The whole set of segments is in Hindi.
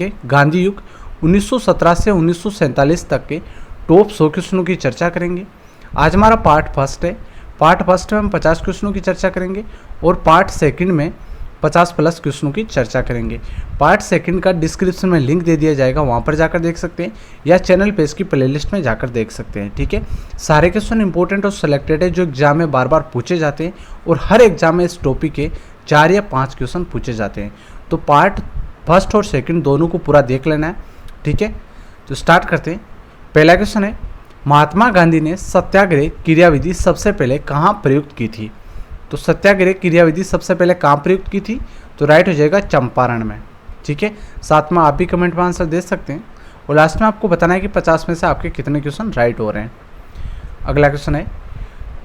के गांधी युग 1917 से 1947 तक के टॉप 100 क्वेश्चनों की चर्चा करेंगे। आज हमारा पार्ट फर्स्ट है। पार्ट फर्स्ट में हम 50 क्वेश्चनों की चर्चा करेंगे और पार्ट सेकंड में 50 प्लस क्वेश्चनों की चर्चा करेंगे। पार्ट सेकंड का डिस्क्रिप्शन में लिंक दे दिया जाएगा, वहाँ पर जाकर देख सकते हैं या चैनल पे इसकी प्लेलिस्ट में जाकर देख सकते हैं। ठीक है, सारे क्वेश्चन इंपॉर्टेंट और सिलेक्टेड है जो एग्जाम में बार बार पूछे जाते हैं और हर एग्जाम में इस टॉपिक के 4 या 5 क्वेश्चन पूछे जाते हैं। तो पार्ट फर्स्ट और सेकंड दोनों को पूरा देख लेना है। ठीक है, तो स्टार्ट करते हैं। पहला क्वेश्चन है, महात्मा गांधी ने सत्याग्रह क्रियाविधि सबसे पहले कहाँ प्रयुक्त की थी? तो सत्याग्रह क्रियाविधि सबसे पहले कहाँ प्रयुक्त की थी? तो राइट हो जाएगा चंपारण में। ठीक है, साथ में आप भी कमेंट में आंसर दे सकते हैं और लास्ट में आपको बताना है कि 50 में से आपके कितने क्वेश्चन राइट हो रहे हैं। अगला क्वेश्चन है,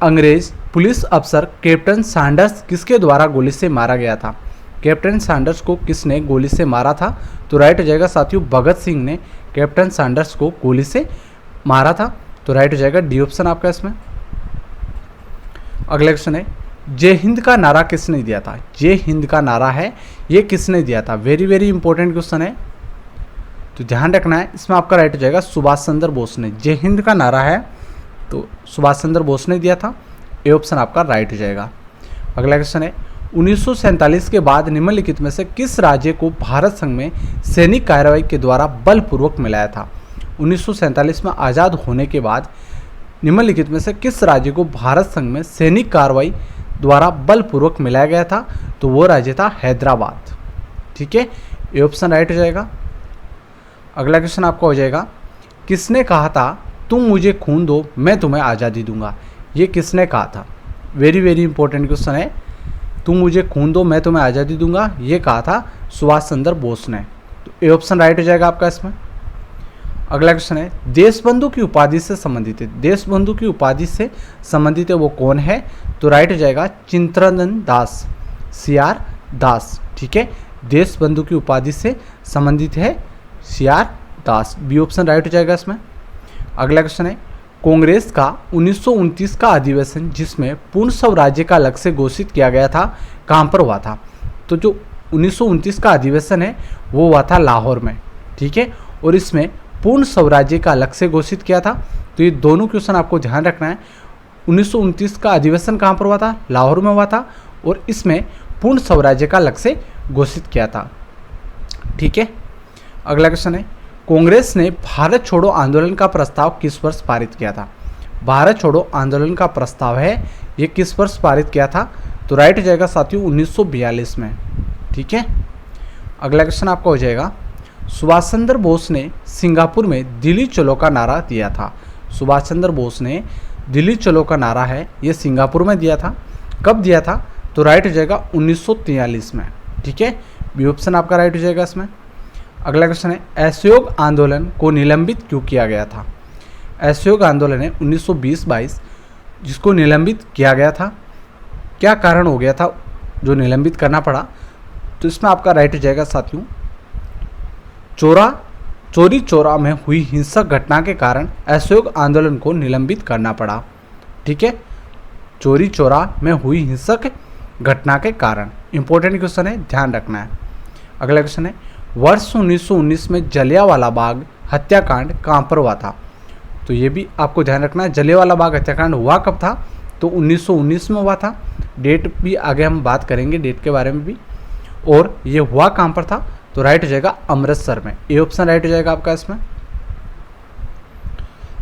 अंग्रेज पुलिस अफसर कैप्टन सैंडर्स किसके द्वारा गोली से मारा गया था? कैप्टन सैंडर्स को किसने गोली से मारा था? तो राइट हो जाएगा साथियों, भगत सिंह ने कैप्टन सैंडर्स को गोली से मारा था। तो राइट हो जाएगा डी ऑप्शन आपका इसमें। अगला क्वेश्चन है, जय हिंद का नारा किसने दिया था? जय हिंद का नारा है ये किसने दिया था? वेरी वेरी इंपॉर्टेंट क्वेश्चन है, तो ध्यान रखना है। इसमें आपका राइट हो जाएगा सुभाष चंद्र बोस ने। जय हिंद का नारा है तो सुभाष चंद्र बोस ने दिया था, ए ऑप्शन आपका राइट हो जाएगा। अगला क्वेश्चन है, 1947 के बाद निम्नलिखित में से किस राज्य को भारत संघ में सैनिक कार्रवाई के द्वारा बलपूर्वक मिलाया था? 1947 में आज़ाद होने के बाद निम्नलिखित में से किस राज्य को भारत संघ में सैनिक कार्रवाई द्वारा बलपूर्वक मिलाया गया था? तो वो राज्य था हैदराबाद। ठीक है, ये ऑप्शन राइट हो जाएगा। अगला क्वेश्चन आपका हो जाएगा, किसने कहा था तुम मुझे खून दो मैं तुम्हें आज़ादी दूंगा? ये किसने कहा था? वेरी वेरी इंपॉर्टेंट क्वेश्चन है। तुम मुझे खून दो मैं तुम्हें आज़ादी दूंगा, ये कहा था सुभाष चंद्र बोस ने। तो ए ऑप्शन राइट हो जाएगा आपका इसमें। अगला क्वेश्चन है, देशबंधु की उपाधि से संबंधित है। देशबंधु की उपाधि से संबंधित है वो कौन है? तो राइट हो जाएगा चित्तरंजन दास, CR दास। ठीक है, देशबंधु की उपाधि से संबंधित है CR दास, बी ऑप्शन राइट हो जाएगा इसमें। अगला क्वेश्चन है, कांग्रेस का 1929 का अधिवेशन जिसमें पूर्ण स्वराज्य का लक्ष्य घोषित किया गया था कहाँ पर हुआ था? तो जो 1929 का अधिवेशन है वो हुआ था लाहौर में। ठीक है, और इसमें पूर्ण स्वराज्य का लक्ष्य घोषित किया था। तो ये दोनों क्वेश्चन आपको ध्यान रखना है। 1929 का अधिवेशन कहाँ पर हुआ था? लाहौर में हुआ था और इसमें पूर्ण स्वराज्य का लक्ष्य घोषित किया था। ठीक है, अगला क्वेश्चन है, कांग्रेस ने भारत छोड़ो आंदोलन का प्रस्ताव किस वर्ष पारित किया था? भारत छोड़ो आंदोलन का प्रस्ताव है ये किस वर्ष पारित किया था? तो राइट हो जाएगा साथियों 1942 में। ठीक है, अगला क्वेश्चन आपका हो जाएगा, सुभाष चंद्र बोस ने सिंगापुर में दिल्ली चलो का नारा दिया था। सुभाष चंद्र बोस ने दिल्ली चलो का नारा है ये सिंगापुर में दिया था। कब दिया था? तो राइट हो जाएगा 1943 में। ठीक है, बी ऑप्शन आपका राइट हो जाएगा इसमें। अगला क्वेश्चन है, असहयोग आंदोलन को निलंबित क्यों किया गया था? असहयोग आंदोलन है 1920-22 जिसको निलंबित किया गया था। क्या कारण हो गया था जो निलंबित करना पड़ा? तो इसमें आपका राइट हो जाएगा साथियों, चोरी चौरा में हुई हिंसक घटना के कारण असहयोग आंदोलन को निलंबित करना पड़ा। ठीक है, चोरी चौरा में हुई हिंसक घटना के कारण। इंपॉर्टेंट क्वेश्चन है, ध्यान रखना है। अगला क्वेश्चन है, वर्ष 1919 में जलियांवाला बाग हत्याकांड कहाँ पर हुआ था? तो ये भी आपको ध्यान रखना है। जलियांवाला बाग हत्याकांड हुआ कब था? तो 1919 में हुआ था। डेट भी आगे हम बात करेंगे डेट के बारे में भी। और ये हुआ कहाँ पर था? तो राइट हो जाएगा अमृतसर में। ए ऑप्शन राइट हो जाएगा आपका इसमें।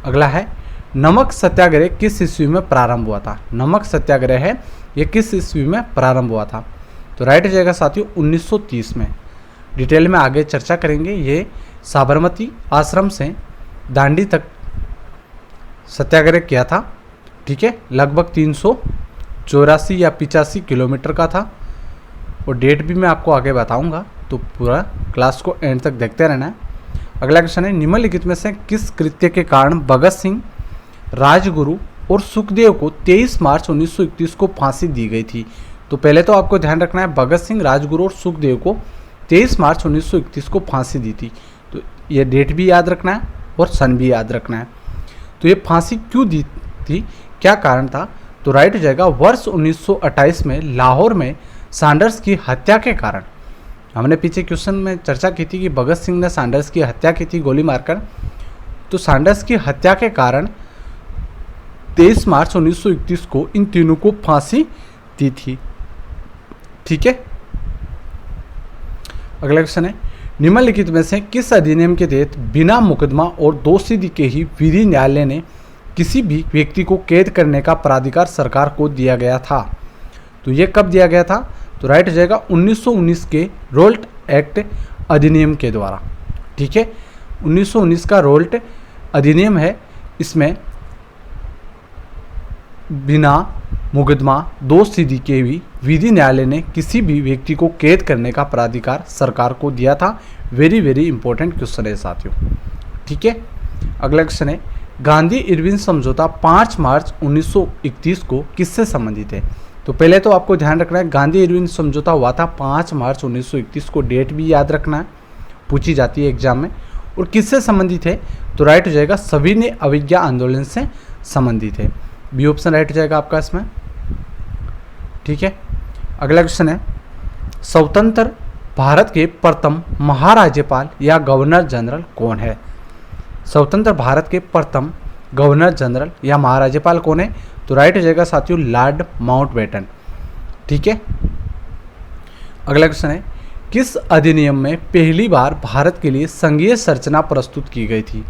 अगला है, नमक सत्याग्रह किस ईस्वी में प्रारंभ हुआ था? नमक सत्याग्रह है ये किस ईस्वी में प्रारंभ हुआ था? तो राइट हो जाएगा साथियों 1930 में। डिटेल में आगे चर्चा करेंगे। ये साबरमती आश्रम से दांडी तक सत्याग्रह किया था। ठीक है, लगभग 384 या 85 किलोमीटर का था और डेट भी मैं आपको आगे बताऊंगा, तो पूरा क्लास को एंड तक देखते रहना है। अगला क्वेश्चन है, निम्नलिखित में से किस कृत्य के कारण भगत सिंह, राजगुरु और सुखदेव को 23 मार्च 1931 को फांसी दी गई थी? तो पहले तो आपको ध्यान रखना है, भगत सिंह, राजगुरु और सुखदेव को 23 मार्च 1931 को फांसी दी थी। तो ये डेट भी याद रखना है और सन भी याद रखना है। तो ये फांसी क्यों दी थी, क्या कारण था? तो राइट हो जाएगा वर्ष 1928 में लाहौर में सैंडर्स की हत्या के कारण। हमने पीछे क्वेश्चन में चर्चा की थी कि भगत सिंह ने सैंडर्स की हत्या की थी गोली मारकर। तो सैंडर्स की हत्या के कारण 23 मार्च 1931 को इन तीनों को फांसी दी थी। ठीक है, अगला क्वेश्चन है, निम्नलिखित में से किस अधिनियम के तहत बिना मुकदमा और दोषसिद्धि के ही विधि न्यायालय ने किसी भी व्यक्ति को कैद करने का प्राधिकार सरकार को दिया गया था? तो ये कब दिया गया था? तो राइट हो जाएगा 1919 के रोल्ट एक्ट अधिनियम के द्वारा। ठीक है, 1919 का रोल्ट अधिनियम है, इसमें बिना मुकदमा दोषसिद्धि के भी विधि न्यायालय ने किसी भी व्यक्ति को कैद करने का प्राधिकार सरकार को दिया था। वेरी वेरी इंपॉर्टेंट क्वेश्चन है साथियों। ठीक है, अगला क्वेश्चन है, गांधी इरविन समझौता 5 मार्च 1931 को किससे संबंधित है? तो पहले तो आपको ध्यान रखना है, गांधी इरविन समझौता हुआ था 5 मार्च 1931 को, डेट भी याद रखना है, पूछी जाती है एग्जाम में। और किससे संबंधित है? तो राइट हो जाएगा सविनय अवज्ञा आंदोलन से संबंधित है। बी ऑप्शन राइट हो जाएगा आपका इसमें। ठीक है, अगला क्वेश्चन है, स्वतंत्र भारत के प्रथम महाराज्यपाल या गवर्नर जनरल कौन है? स्वतंत्र भारत के प्रथम गवर्नर जनरल या महाराज्यपाल कौन है? तो राइट हो जाएगा साथियों लॉर्ड माउंटबेटन। ठीक है, अगला क्वेश्चन है, किस अधिनियम में पहली बार भारत के लिए संघीय संरचना प्रस्तुत की गई थी?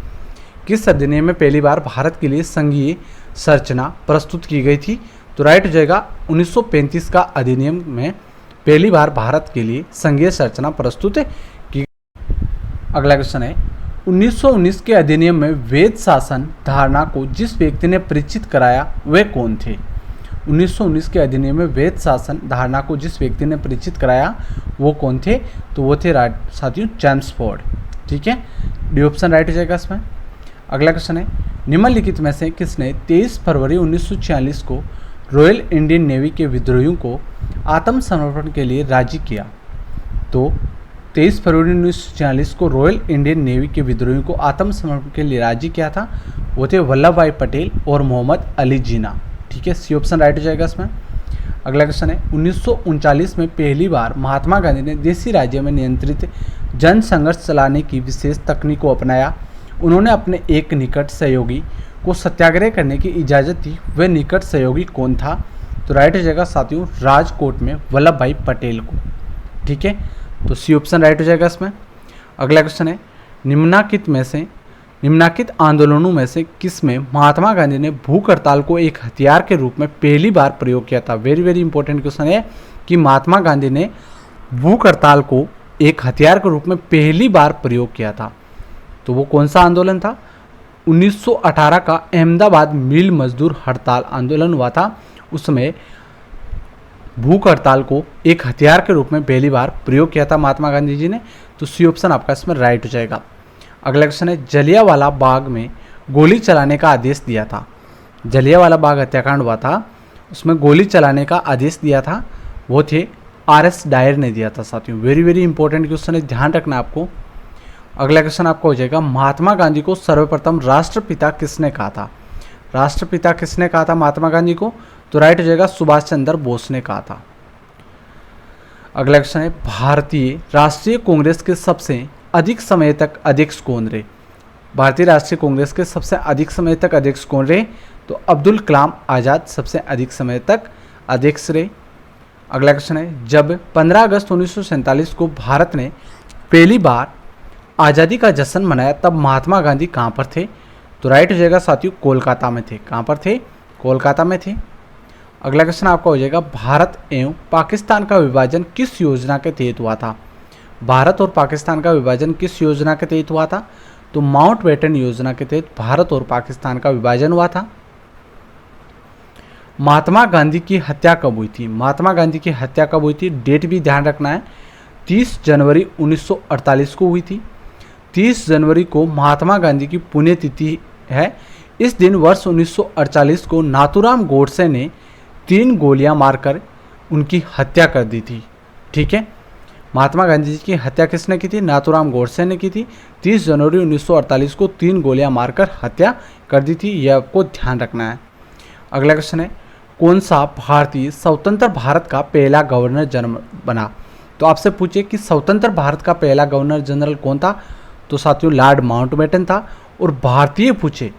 किस अधिनियम में पहली बार भारत के लिए संघीय संरचना प्रस्तुत की गई थी? तो राइट हो जाएगा 1935 का अधिनियम में पहली बार भारत के लिए संघीय संरचना प्रस्तुत की। अगला क्वेश्चन है, 1919 के अधिनियम में वेद शासन धारणा को जिस व्यक्ति ने परिचित कराया वे कौन थे? 1919 के अधिनियम में वेद शासन धारणा को जिस व्यक्ति ने परिचित कराया वो कौन थे? तो वो थे साथियों चैम्सफोर्ड। ठीक है, डी ऑप्शन राइट हो जाएगा इसमें। अगला क्वेश्चन है, निम्नलिखित में से किसने 23 फरवरी 1946 को रॉयल इंडियन नेवी के विद्रोहियों को आत्मसमर्पण के लिए राजी किया? तो 23 फरवरी 1946 को रॉयल इंडियन नेवी के विद्रोहियों को आत्मसमर्पण के लिए राजी किया था, वो थे वल्लभ भाई पटेल और मोहम्मद अली जिन्ना। ठीक है, सी ऑप्शन राइट हो जाएगा इसमें। अगला क्वेश्चन है, 1939 में पहली बार महात्मा गांधी ने देशी राज्य में नियंत्रित जन संघर्ष चलाने की विशेष तकनीक को अपनाया। उन्होंने अपने एक निकट सहयोगी को सत्याग्रह करने की इजाज़त दी, वह निकट सहयोगी कौन था? तो राइट हो जाएगा साथियों राजकोट में वल्लभ भाई पटेल को। ठीक है, तो सी ऑप्शन राइट हो जाएगा इसमें। अगला क्वेश्चन है, निम्नलिखित आंदोलनों में से किस में महात्मा गांधी ने भूख हड़ताल को एक हथियार के रूप में पहली बार प्रयोग किया था? वेरी वेरी इंपॉर्टेंट क्वेश्चन है कि महात्मा गांधी ने भूख हड़ताल को एक हथियार के रूप में पहली बार प्रयोग किया था, तो वो कौन सा आंदोलन था? 1918 का अहमदाबाद मिल मजदूर हड़ताल आंदोलन हुआ था, उसमें भूख हड़ताल को एक हथियार के रूप में पहली बार प्रयोग किया था महात्मा गांधी जी ने। तो सी ऑप्शन आपका इसमें राइट हो जाएगा। अगला क्वेश्चन है, जलियांवाला बाग में गोली चलाने का आदेश दिया था? जलियांवाला बाग हत्याकांड हुआ था, उसमें गोली चलाने का आदेश दिया था, वो थे RS डायर ने दिया था साथियों। वेरी वेरी इंपॉर्टेंट क्वेश्चन है, ध्यान रखना आपको। अगला क्वेश्चन आपका हो जाएगा, महात्मा गांधी को सर्वप्रथम राष्ट्रपिता किसने कहा था? राष्ट्रपिता किसने कहा था महात्मा गांधी को? तो राइट हो जाएगा सुभाष चंद्र बोस ने कहा था। अगला क्वेश्चन है, भारतीय राष्ट्रीय कांग्रेस के सबसे अधिक समय तक अध्यक्ष कौन रहे? भारतीय राष्ट्रीय कांग्रेस के सबसे अधिक समय तक अध्यक्ष कौन रहे? तो अब्दुल कलाम आज़ाद सबसे अधिक समय तक अध्यक्ष रहे। अगला क्वेश्चन है, जब 15 अगस्त 1947 को भारत ने पहली बार आज़ादी का जश्न मनाया तब महात्मा गांधी कहाँ पर थे? तो राइट हो जाएगा साथियों कोलकाता में थे। कहाँ पर थे? कोलकाता में थे। अगला क्वेश्चन आपका हो जाएगा, भारत एवं पाकिस्तान का विभाजन किस योजना के तहत हुआ था? भारत और पाकिस्तान का विभाजन किस योजना के तहत हुआ था? तो माउंटबेटन योजना के तहत भारत और पाकिस्तान का विभाजन हुआ था। महात्मा गांधी की हत्या कब हुई थी? महात्मा गांधी की हत्या कब हुई थी? डेट भी ध्यान रखना है, 30 जनवरी 1948 को हुई थी। 30 जनवरी को महात्मा गांधी की पुण्यतिथि है। इस दिन वर्ष 1948 को नाथूराम गोडसे ने 3 गोलियां मारकर उनकी हत्या कर दी थी। ठीक है, महात्मा गांधी जी की हत्या किसने की थी? नाथूराम गोडसे ने की थी। 30 जनवरी 1948 को 3 गोलियां मारकर हत्या कर दी थी, यह आपको ध्यान रखना है। अगला क्वेश्चन है, कौन सा भारतीय स्वतंत्र भारत का पहला गवर्नर जनरल बना? तो तो आपसे पूछे कि स्वतंत्र भारत का पहला गवर्नर जनरल कौन था, तो साथियों लॉर्ड माउंटबेटन था। और भारतीय पूछे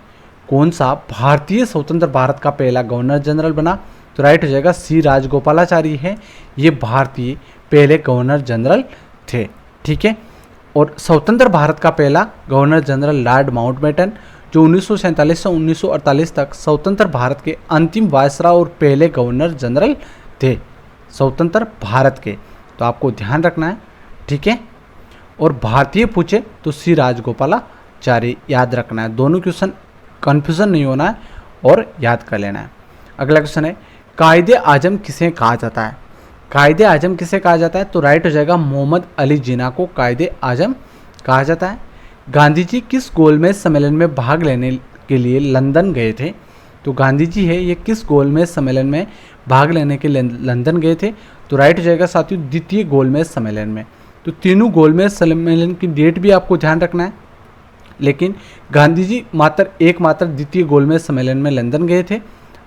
कौन सा भारतीय स्वतंत्र भारत का पहला गवर्नर जनरल बना, तो राइट हो जाएगा सी राजगोपालाचारी है, ये भारतीय पहले गवर्नर जनरल थे। ठीक है, और स्वतंत्र भारत का पहला गवर्नर जनरल लॉर्ड माउंटबेटन, जो 1947 से 1948 तक स्वतंत्र भारत के अंतिम वायसराय और पहले गवर्नर जनरल थे स्वतंत्र भारत के, तो आपको ध्यान रखना है। ठीक है, और भारतीय पूछे तो सी राजगोपालाचारी याद रखना है। दोनों क्वेश्चन कन्फ्यूजन नहीं होना है और याद कर लेना है। अगला क्वेश्चन है कायदे आजम किसे कहा जाता है, कायदे आजम किसे कहा जाता है, तो राइट हो जाएगा मोहम्मद अली जिन्ना को कायदे आजम कहा जाता है। गांधी जी किस गोलमेज सम्मेलन में भाग लेने के लिए लंदन गए थे, तो गांधी जी है ये किस गोलमेज सम्मेलन में भाग लेने के लिए लंदन गए थे, तो राइट हो जाएगा साथियों द्वितीय गोलमेज सम्मेलन में। तो तीनों गोलमेज सम्मेलन की डेट भी आपको ध्यान रखना है, लेकिन गांधी जी एकमात्र द्वितीय गोलमेज सम्मेलन में लंदन गए थे।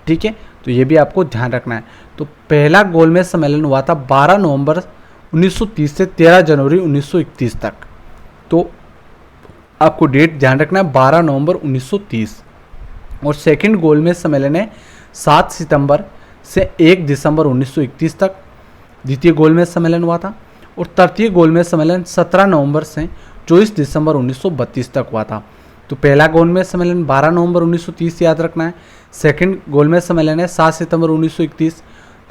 ठीक है, तो ये भी आपको ध्यान रखना है। तो पहला गोलमेज सम्मेलन हुआ था 12 नवंबर 1930 से 13 जनवरी 1931 तक, तो आपको डेट ध्यान रखना है 12 नवंबर 1930। और सेकंड गोलमेज सम्मेलन है 7 सितंबर से 1 दिसंबर 1931 तक द्वितीय गोलमेज सम्मेलन हुआ था। और तृतीय गोलमेज सम्मेलन 17 नवंबर से 24 दिसंबर 1932 तक हुआ था। तो पहला गोलमेज सम्मेलन 12 नवंबर 1930 याद रखना है, सेकंड गोलमेज सम्मेलन है 7 सितंबर 1931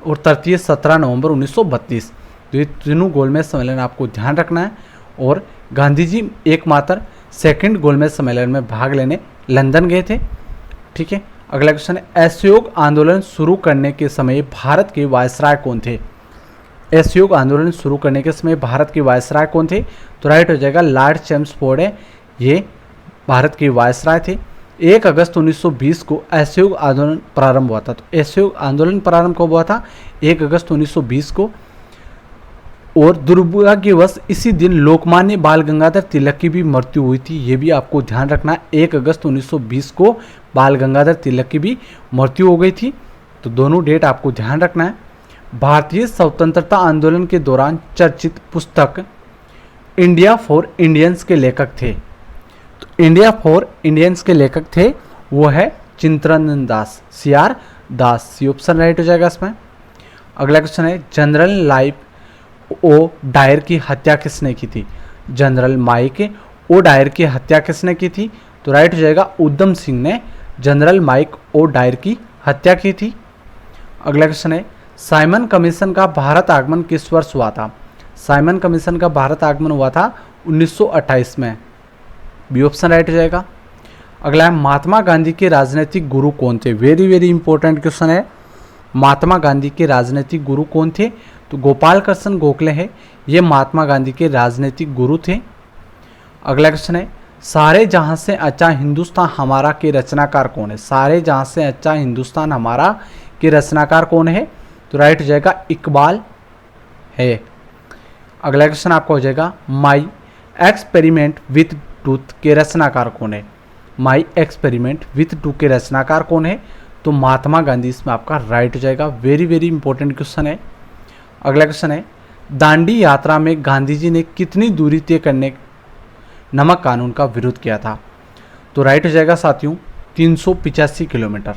और तृतीय 17 नवंबर 1932। तो ये तीनों गोलमेज सम्मेलन आपको ध्यान रखना है। और गांधी जी एकमात्र सेकंड गोलमेज सम्मेलन में भाग लेने लंदन गए थे। ठीक है, अगला क्वेश्चन है असहयोग आंदोलन शुरू करने के समय भारत के वायसराय कौन थे, असहयोग आंदोलन शुरू करने के समय भारत के वायसराय कौन थे, तो राइट हो जाएगा लॉर्ड चैम्सफोर्ड है, ये भारत के वायसराय थे। 1 अगस्त 1920 को असहयोग आंदोलन प्रारंभ हुआ था। तो असहयोग आंदोलन प्रारंभ कब हुआ था, 1 अगस्त 1920 को। और दुर्भाग्यवश इसी दिन लोकमान्य बाल गंगाधर तिलक की भी मृत्यु हुई थी, ये भी आपको ध्यान रखना है। 1 अगस्त 1920 को बाल गंगाधर तिलक की भी मृत्यु हो गई थी, तो दोनों डेट आपको ध्यान रखना है। भारतीय स्वतंत्रता आंदोलन के दौरान चर्चित पुस्तक इंडिया फॉर इंडियंस के लेखक थे, तो इंडिया फॉर इंडियंस के लेखक थे वो है चित्तरंजन दास, CR दास, ये ऑप्शन राइट हो जाएगा इसमें। अगला क्वेश्चन है जनरल लाइफ ओ डायर की हत्या किसने की थी, जनरल माइक ओ डायर की हत्या किसने की थी, तो राइट हो जाएगा उधम सिंह ने जनरल माइक ओ डायर की हत्या की थी। अगला क्वेश्चन है साइमन कमीशन का भारत आगमन किस वर्ष हुआ था, साइमन कमीशन का भारत आगमन हुआ था 1928 में, बी ऑप्शन राइट हो जाएगा। अगला है महात्मा गांधी के राजनीतिक गुरु कौन थे, वेरी वेरी इंपॉर्टेंट क्वेश्चन है, महात्मा गांधी के राजनीतिक गुरु कौन थे, तो गोपाल कृष्ण गोखले है, ये महात्मा गांधी के राजनीतिक गुरु थे। अगला क्वेश्चन है सारे जहां से अच्छा हिंदुस्तान हमारा के रचनाकार कौन है, सारे जहां से अच्छा हिंदुस्तान हमारा के रचनाकार कौन है, तो राइट हो जाएगा इकबाल है। अगला क्वेश्चन आपका हो जाएगा माई एक्सपेरिमेंट विथ ट्रूथ के रचनाकार कौन है, माई एक्सपेरिमेंट विथ ट्रूथ के रचनाकार कौन है, तो महात्मा गांधी इसमें आपका राइट हो जाएगा, वेरी वेरी इंपॉर्टेंट क्वेश्चन है। अगला क्वेश्चन है दांडी यात्रा में गांधी जी ने कितनी दूरी तय करने नमक कानून का विरोध किया था, तो राइट हो जाएगा साथियों 385 किलोमीटर।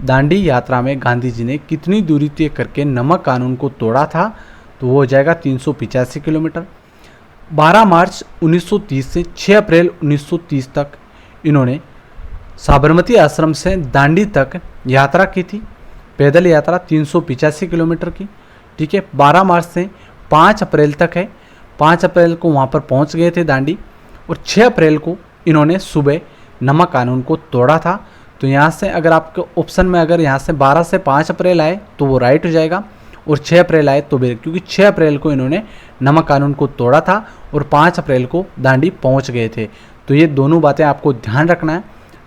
दांडी यात्रा में गांधी जी ने कितनी दूरी तय करके नमक कानून को तोड़ा था, तो वो हो जाएगा 385 किलोमीटर। 12 मार्च 1930 से 6 अप्रैल 1930 तक इन्होंने साबरमती आश्रम से दांडी तक यात्रा की थी, पैदल यात्रा 385 किलोमीटर की। ठीक है, 12 मार्च से 5 अप्रैल तक है, 5 अप्रैल को वहाँ पर पहुँच गए थे दांडी, और 6 अप्रैल को इन्होंने सुबह नमक कानून को तोड़ा था। तो यहाँ से अगर आपके ऑप्शन में अगर यहाँ से 12 से 5 अप्रैल आए तो वो राइट हो जाएगा, और 6 अप्रैल आए तो भी, क्योंकि 6 अप्रैल को इन्होंने नमक कानून को तोड़ा था और 5 अप्रैल को दांडी पहुँच गए थे। तो ये दोनों बातें आपको ध्यान रखना है।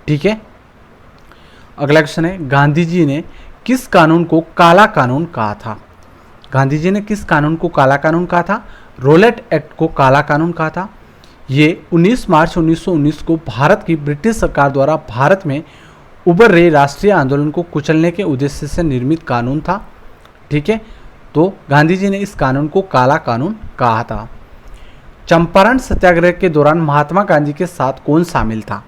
ठीक है, अगला क्वेश्चन है गांधी जी ने किस कानून को काला कानून कहा था, गांधी जी ने किस कानून को काला कानून कहा था, रोलेट एक्ट को काला कानून कहा था। ये 19 मार्च 1919 को भारत की ब्रिटिश सरकार द्वारा भारत में उभर रहे राष्ट्रीय आंदोलन को कुचलने के उद्देश्य से निर्मित कानून था। ठीक है, तो गांधी जी ने इस कानून को काला कानून कहा था। चंपारण सत्याग्रह के दौरान महात्मा गांधी के साथ कौन शामिल था?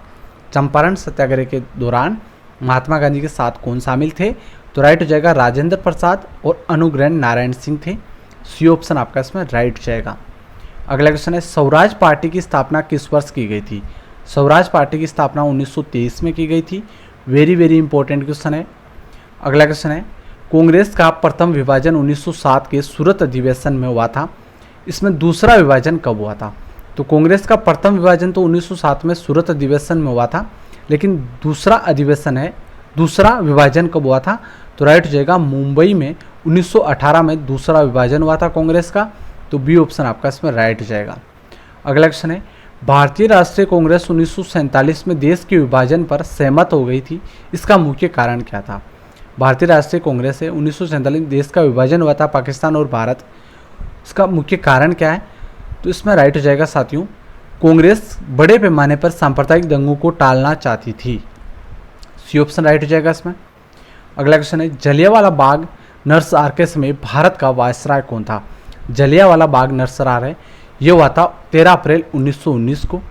चंपारण सत्याग्रह के दौरान महात्मा गांधी के साथ कौन शामिल थे? तो राइट हो जाएगा राजेंद्र प्रसाद और अनुग्रह नारायण सिंह थे। सी ऑप्शन आपका इसमें राइट हो जाएगा। अगला क्वेश्चन है स्वराज पार्टी की स्थापना किस वर्ष की गई थी? स्वराज पार्टी की स्थापना 1923 में की गई थी। वेरी वेरी इंपॉर्टेंट क्वेश्चन है। अगला क्वेश्चन है कांग्रेस का प्रथम विभाजन 1907 के सूरत अधिवेशन में हुआ था। इसमें दूसरा विभाजन कब हुआ था? तो कांग्रेस का प्रथम विभाजन तो 1907 में सूरत अधिवेशन में हुआ था, लेकिन दूसरा विभाजन कब हुआ था? तो राइट हो जाएगा मुंबई में 1918 में दूसरा विभाजन हुआ था कांग्रेस का। तो बी ऑप्शन आपका इसमें राइट हो जाएगा। अगला क्वेश्चन है भारतीय राष्ट्रीय कांग्रेस 1947 में देश के विभाजन पर सहमत हो गई थी, इसका मुख्य कारण क्या था? भारतीय राष्ट्रीय कांग्रेस है 1947 देश का विभाजन हुआ था पाकिस्तान और भारत, इसका मुख्य कारण क्या है? तो इसमें राइट हो जाएगा साथियों कांग्रेस बड़े पैमाने पर सांप्रदायिक दंगों को टालना चाहती थी। सी ऑप्शन राइट हो जाएगा इसमें। अगला क्वेश्चन है जलियांवाला बाग नरसंहार के समय भारत का वायसराय कौन था? जलियांवाला बाग नरसंहार है ये हुआ था 13 अप्रैल 1919 को।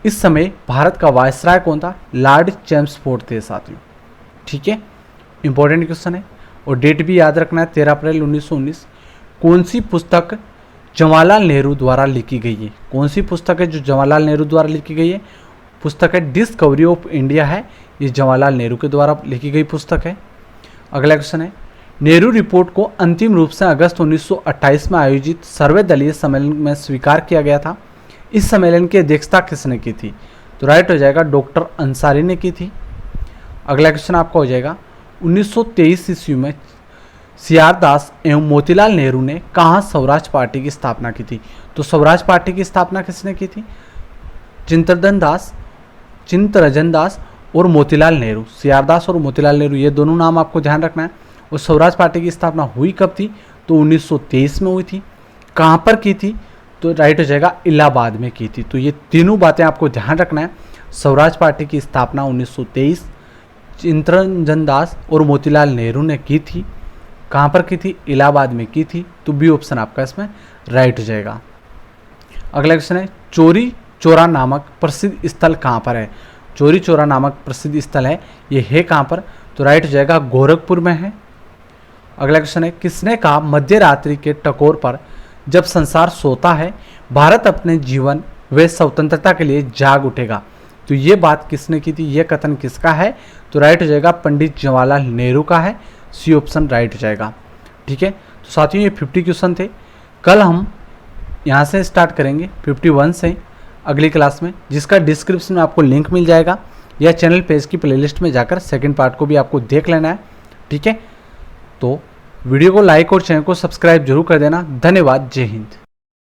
इस समय भारत का वायसराय कौन था? लॉर्ड चैम्सफोर्ड थे साथियों। ठीक है, इंपॉर्टेंट क्वेश्चन है और डेट भी याद रखना है 13 अप्रैल 1919। कौन सी पुस्तक जवाहरलाल नेहरू द्वारा लिखी गई है? कौन सी पुस्तक है जो जवाहरलाल नेहरू द्वारा लिखी गई है? पुस्तक है डिस्कवरी ऑफ इंडिया है, ये जवाहरलाल नेहरू के द्वारा लिखी गई पुस्तक है। अगला क्वेश्चन है नेहरू रिपोर्ट को अंतिम रूप से अगस्त 1928 में आयोजित सर्वदलीय सम्मेलन में स्वीकार किया गया था। इस सम्मेलन की अध्यक्षता किसने की थी? तो राइट हो जाएगा डॉक्टर अंसारी ने की थी। अगला क्वेश्चन आपका हो जाएगा 1923 ईस्वी में सीआर दास एवं मोतीलाल नेहरू ने कहाँ स्वराज पार्टी की स्थापना की थी? तो स्वराज पार्टी की स्थापना किसने की थी? चित्तरंजन दास और मोतीलाल नेहरू। सीआर दास और मोतीलाल नेहरू ये दोनों नाम आपको ध्यान रखना है। और स्वराज पार्टी की स्थापना हुई कब थी? तो 1923 में हुई थी। कहाँ पर की थी? तो राइट हो जाएगा इलाहाबाद में की थी। तो ये तीनों बातें आपको ध्यान रखना है। स्वराज पार्टी की स्थापना 1923 चित्तरंजन दास और मोतीलाल नेहरू ने की थी। कहाँ पर की थी? इलाहाबाद में की थी। तो बी ऑप्शन आपका इसमें राइट हो जाएगा। अगला क्वेश्चन है चौरी चौरा नामक प्रसिद्ध स्थल कहाँ पर है? चौरी चौरा नामक प्रसिद्ध स्थल है ये है कहाँ पर? तो राइट हो जाएगा गोरखपुर में है। अगला क्वेश्चन है किसने कहा मध्य रात्रि के टकोर पर जब संसार सोता है भारत अपने जीवन व स्वतंत्रता के लिए जाग उठेगा? तो ये बात किसने की थी? ये कथन किसका है? तो राइट हो जाएगा पंडित जवाहरलाल नेहरू का है। सी ऑप्शन राइट हो जाएगा। ठीक है, तो साथियों ये 50 क्वेश्चन थे। कल हम यहाँ से स्टार्ट करेंगे 51 से अगली क्लास में, जिसका डिस्क्रिप्शन में आपको लिंक मिल जाएगा, या चैनल पेज की प्लेलिस्ट में जाकर सेकंड पार्ट को भी आपको देख लेना है। ठीक है, तो वीडियो को लाइक और चैनल को सब्सक्राइब जरूर कर देना। धन्यवाद। जय हिंद।